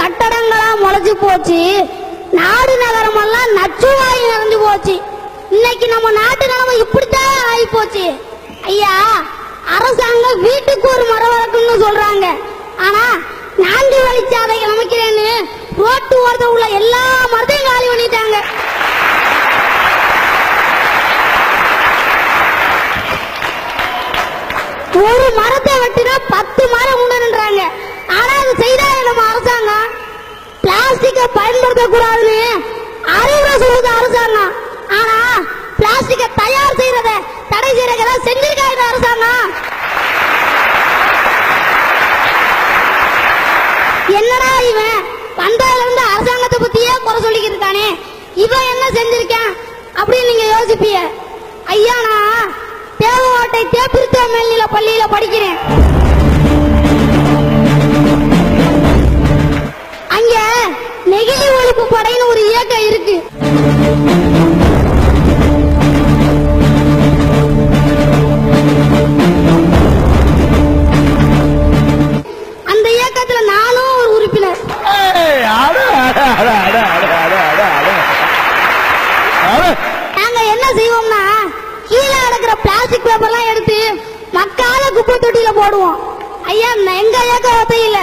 கட்டடங்களா முளைச்சு போச்சு, நாடு நகரம் எல்லாம் நச்சுவாய் நிறைஞ்சு போச்சு. இன்னைக்கு நம்ம நாட்டு நிலைமை இப்படித்தான் ஆகி போச்சு. ஐயா, அரசாங்கம் வீட்டுக்கு ஒரு மரம் வளர்க்கணும்னு சொல்றாங்க. ஆனா 4 வழிச்சாலைகள் அமைக்கிறேன்னு ரோட்டு ஓரத்தில் உள்ள எல்லா மரத்தையும் காலி பண்ணிட்டாங்க. ஒரு மரத்தை வெட்டினா 10 மரம் உண்டுன்றாங்க. ஆனா அது செய்தா நம்ம அரசாங்கம் பிளாஸ்டிக்கை பயன்படுத்த கூடாதுன்னு அறிவுரை சொல்லுது அரசாங்கம். ஆனா பிளாஸ்டிக்கை தயார் செய்யறத தடை செய்யறத செஞ்சிருக்காங்க அரசாங்கம். என்னடா இவன் வந்ததுல இருந்து அரசாங்கத்தை பத்தியே குறை சொல்லிக்கிட்டு இருக்கானே, இவன் என்ன செஞ்சிருக்கான் அப்படின்னு நீங்க யோசிப்பீங்க. ஐயா, நான் தேவகோட்டை தேப்பிருத்த மேல்நிலை பள்ளியில படிக்கிறேன். அங்க நெகிழி ஒழிப்பு படைன்னு ஒரு இயக்கம் இருக்கு. அந்த இயக்கத்துல நானும் ஒரு உறுப்பினர். நாங்க என்ன செய்வோம்னா, கீழே கிடக்கிற பிளாஸ்டிக் பேப்பர்லாம் எடுத்து மக்கால குப்பை தொட்டியில போடுவோம். ஐயா, எங்க இயக்கம் இல்ல,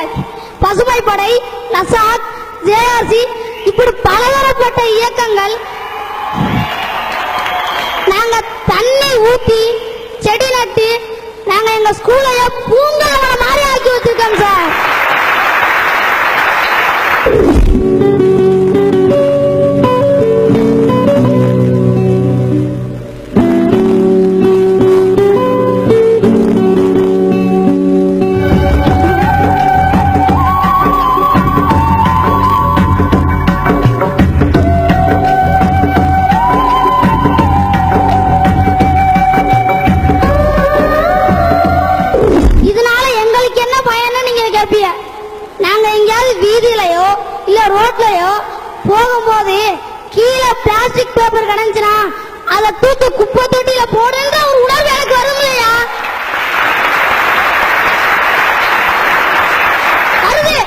பசுமை படை, நசாத், ஜேஆர்சி இப்படி பலதரப்பட்ட இயக்கங்கள். நாங்க தண்ணி ஊத்தி செடி நட்டு நாங்க எங்க ஸ்கூலைய பூங்காவன மாதிரி ஆக்கி வச்சிருக்கோம் சார். நாங்க எங்கேயாவது வீதியிலையோ இல்ல ரோட்லயோ போகும்போது கீழே பிளாஸ்டிக் பேப்பர் கிடைச்சுனா அதை தூக்கி குப்பை தொட்டியில போடுன்ற ஒரு உணர்வு எனக்கு வரும் இல்லையா? வருது.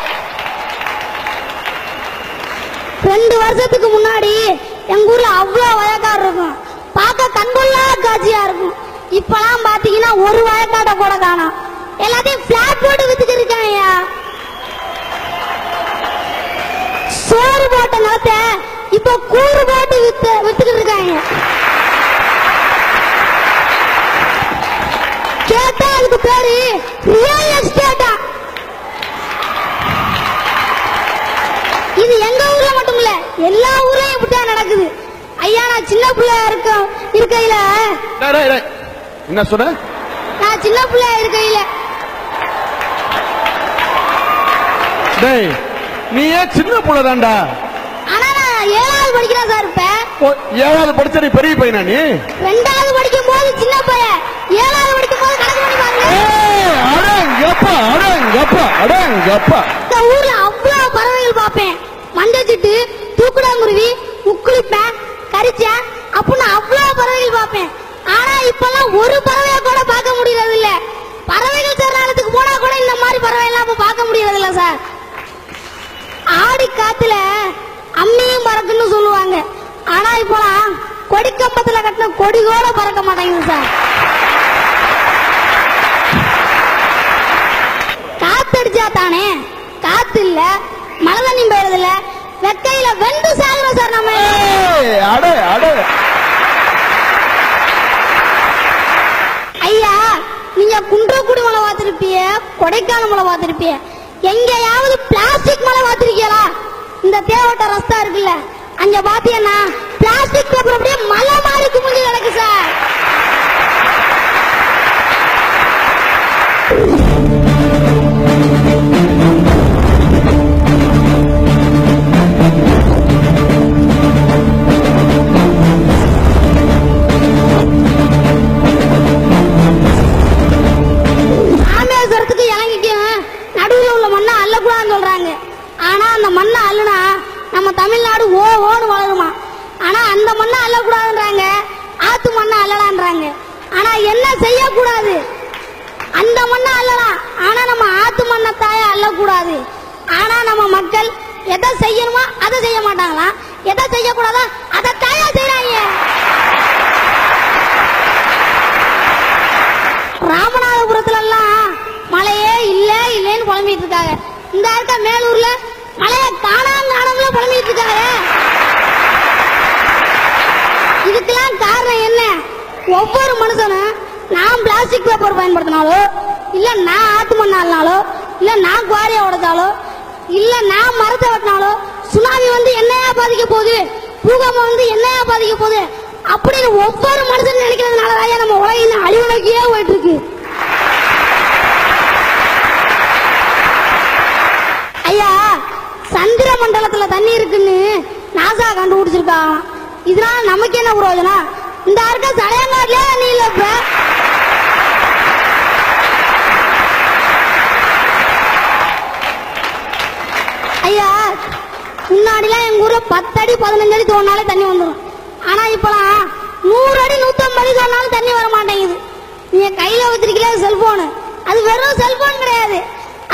2 வருஷத்துக்கு முன்னாடி எங்க ஊர்ல அவ்வளவு வயக்காடு இருக்கும், பார்க்க கண்கொள்ளா காட்சியா இருக்கும். இப்பெல்லாம் பாத்தீங்கன்னா ஒரு வயக்காட்டை கூட காணோம், எல்லாத்தையும் பிளாட் போட்டு வித்துட்டு இருக்காங்க. சோறு போட்ட நிலத்தை இப்ப கூறு போட்டு வித்துக்கிட்டு இருக்காங்க. கேட்டா அதுக்கு பேரு ரியல் எஸ்டேட்டா. இது எங்க ஊர்ல மட்டும் இல்ல, எல்லா ஊர்லயும் இப்படிதான் நடக்குது. ஐயா, நான் சின்ன பிள்ளையா இருக்கையில என்ன சொன்ன? நான் சின்ன பிள்ளையா இருக்கையில நீ ஏன் சின்ன புள்ள தான்டா? ஆனா நான் 7வது படிக்கிறேன் சார். இப்ப 7வது படிச்ச நீ பெரிய பையனா? நீ 2வது படிக்கும் போது சின்ன பையன், 7வது படிக்கும் போது கணக்கு பண்ணி பாருங்க. இந்த ஊர்ல அவ்வளவு பறவைகள் பார்ப்பேன். மஞ்சச்சிட்டு, தூக்குடாங்குருவி, முக்குளிப்பேன், கரிச்சா அப்படின்னு அவ்வளவு பறவைகள் பார்ப்பேன். ஆனா இப்பெல்லாம் ஒரு பறவைய கூட பார்க்க முடியறது இல்ல. பறவைகள் சரணாலயத்துக்கு போனா கூட இந்த மாதிரி பறவை எல்லாம் பார்க்க முடியறது இல்ல சார். ஆடி காத்துல அம்மியும் பறக்குன்னு சொல்லுவாங்க. ஆனா இப்போலாம் கொடி கம்பத்துல கட்டின கொடி கூட பறக்க மாட்டேங்குது சார். காத்தடிச்சா தானே, காத்து இல்ல, மழை தண்ணி பெய்யறது இல்ல, வெக்கையில வெந்து சாகுறோம் சார் நம்ம. ஐயா, நீங்க குன்றக்குடி மலை பார்த்திருப்பிய, கொடைக்கானல் மலை பார்த்திருப்பிய, எங்கேயாவது பிளாஸ்டிக் மலை பார்த்திருக்கீங்களா? இந்த தேவட்ட ரஸ்தா இருக்குல்ல, அங்க பாத்தீங்கன்னா பிளாஸ்டிக் பேப்பர் அப்படியே மலை மாதிரி குமிஞ்சு கிடக்கு சார். ராமேஸ்வரத்துக்கு இறங்கிக்கும் நடுவில் உள்ள மண்ணை அள்ளக்கூடாதுன்னு சொல்றாங்க. ஆனா அந்த மண்ணை அள்ளுனா நம்ம தமிழ்நாடு ஓன்னு வளருமா. ஆனா அந்த மண்ணை அள்ளக்கூடாதுன்றாங்க, ஆத்து மண்ணை அள்ளலான்றாங்க. ஆனா என்ன செய்யக்கூடாது, அந்த மண்ணை அள்ளலாம், ஆனா நம்ம ஆத்து மண்ணை தாய அள்ளக்கூடாது. ஆனா நம்ம நம்ம மக்கள் எதை செய்யணுமோ அதை செய்ய மாட்டாங்களா, எதை செய்யக்கூடாதோ அதை தயா செய்யறாங்க. ராமநாதபுரத்துல எல்லாம் மழையே இல்ல இல்லன்னு புலம்பிட்டு இருக்காங்க. இந்த இருக்க மேலூர்ல மழைய காணாமல புலம்பிட்டு இருக்காங்க. இதுக்கெல்லாம் காரணம் என்ன? ஒவ்வொரு மனுஷனும் நான் பிளாஸ்டிக் பேப்பர் பயன்படுத்தினாலோ, இல்ல நான் ஆத்து மண்ணாலோ, இல்ல நான் குவாரியை உடைச்சாலோ, இல்ல நான் மரத்தை வெட்டினாலோ சுனாமி வந்து என்னையா பாதிக்க போகுது, பூகம்பம் வந்து என்னையா பாதிக்க போகுது அப்படின்னு ஒவ்வொரு மனுஷன் நினைக்கிறதுனாலதான் நம்ம உலகின் அழிவு நோக்கியே போயிட்டு இருக்கு. ஐயா, சந்திர மண்டலத்துல தண்ணி இருக்குன்னு நாசா கண்டுபிடிச்சிருக்காங்க. இதனால நமக்கு என்ன பிரயோஜனம்? இந்த இருக்க சடையங்காட்டிலே தண்ணி இல்ல. இப்ப ஐயா, முன்னாடிலாம் எங்க ஊர்ல 10 அடி 15 அடி தோணாலே தண்ணி வந்துடும். ஆனா இப்பலாம் 100 அடி 150 அடி தோணாலும் தண்ணி வர மாட்டேங்குது. நீங்க கையில வச்சிருக்கீங்க செல்போனு, அது வெறும் செல்போன் கிடையாது,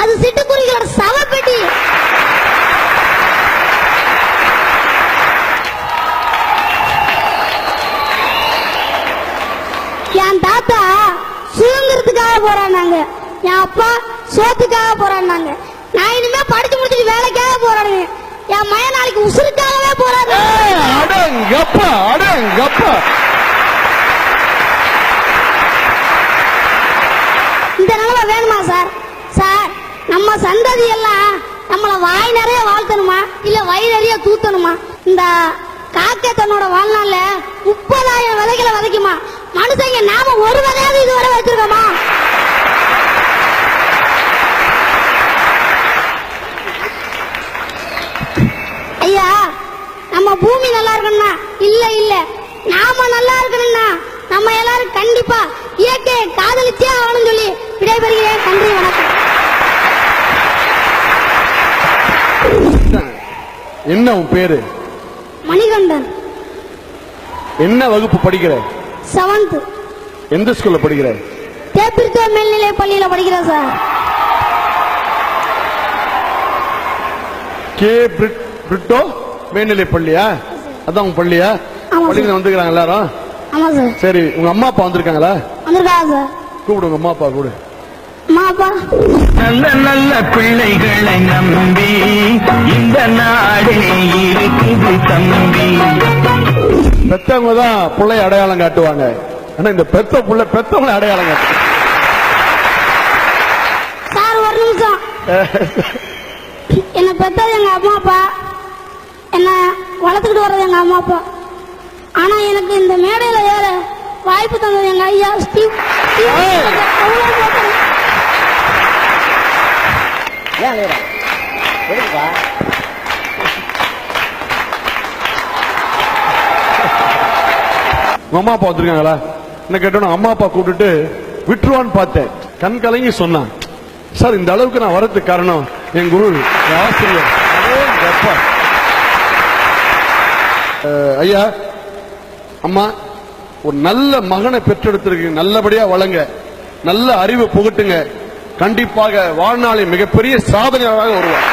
அது சிட்டுக்குருவிகளோட சவப்பெட்டி. என் தாத்தா சுதந்திரத்துக்காக போராடினாங்க, என் அப்பா சோத்துக்காக போராடினாங்க. நான் இனிமே படிச்சு முடிச்சுட்டு வேலைக்காக போராடுவேன். என் மய நாளைக்கு உசுருக்காகவே போராடுவேன். இந்த நிலைமை வேணுமா சார்? சார், நம்ம சந்ததி எல்லாம் நம்மள வாய் நிறைய வாழ்த்தணுமா இல்ல வயிறு நிறைய தூத்தணுமா? இந்த காக்கை தன்னோட வாழ்நாள்ல 30,000 விதைகளை விதைக்குமா? மனுஷங்க நாம ஒரு விதையாவது இதுவரை வச்சிருக்கோமா? ஐயா, நம்ம பூமி நல்லா இருக்கணும்னா இல்ல நாம நல்லா இருக்கணும்னா நம்ம எல்லாரும் கண்டிப்பா இயற்கையை காதலிச்சே ஆகணும்னு சொல்லி விடைபெறுகிறேன். நன்றி, வணக்கம். என்ன உன் பேரு? மணிகண்டன். என்ன வகுப்பு படிக்கிற? 7th. எந்த ஸ்கூல்ல படிக்கிற? தேப்பிரித்தோ மேல்நிலை பள்ளியில படிக்கிறேன் சார். கே பிரிட்டோ மேல்நிலை பள்ளியா? அதான் உங்க பள்ளியா? பள்ளிக்கு வந்துக்கிறாங்க எல்லாரும்? ஆமா சார். சரி, உங்க அம்மா அப்பா வந்திருக்காங்களா? வந்திருக்காங்க சார். கூப்பிடு, உங்க அம்மா அப்பா கூடு. அம்மா அப்பா. நல்ல நல்ல பிள்ளைகளை நம்பி இந்த நாடே இருக்குது தம்பி. பெத்தவங்க தான் பிள்ளை அடையாளம் காட்டுவாங்க. ஆனா இந்த பெத்த புள்ள பெத்தவங்களை அடையாளம் காட்டு. சார், ஒரு நிமிஷம். என்ன பெத்தது எங்க அம்மா அப்பா, என்ன வளர்த்துக்கிட்டு வர்றது எங்க அம்மா அப்பா. ஆனா எனக்கு இந்த மேடையில ஏற வாய்ப்பு தந்தது எங்க ஐயா ஸ்டீவ். உங்க அம்மா அப்பா வந்திருக்காங்களா? என்ன கேட்டோம், அம்மா அப்பா கூப்பிட்டுட்டு விட்டுருவான்னு பார்த்தேன். கண் கலங்கி சொன்னான், சார் இந்த அளவுக்கு நான் வரதுக்கு காரணம் என் குரு, என் ஆசிரியர். அப்பா ஐயா, அம்மா ஒரு நல்ல மகனை பெற்றெடுத்திருக்கு, நல்லபடியா வளங்க, நல்ல அறிவை புகட்டுங்க. கண்டிப்பாக வாழ்நாளில் மிகப்பெரிய சாதனையாக வருவார்.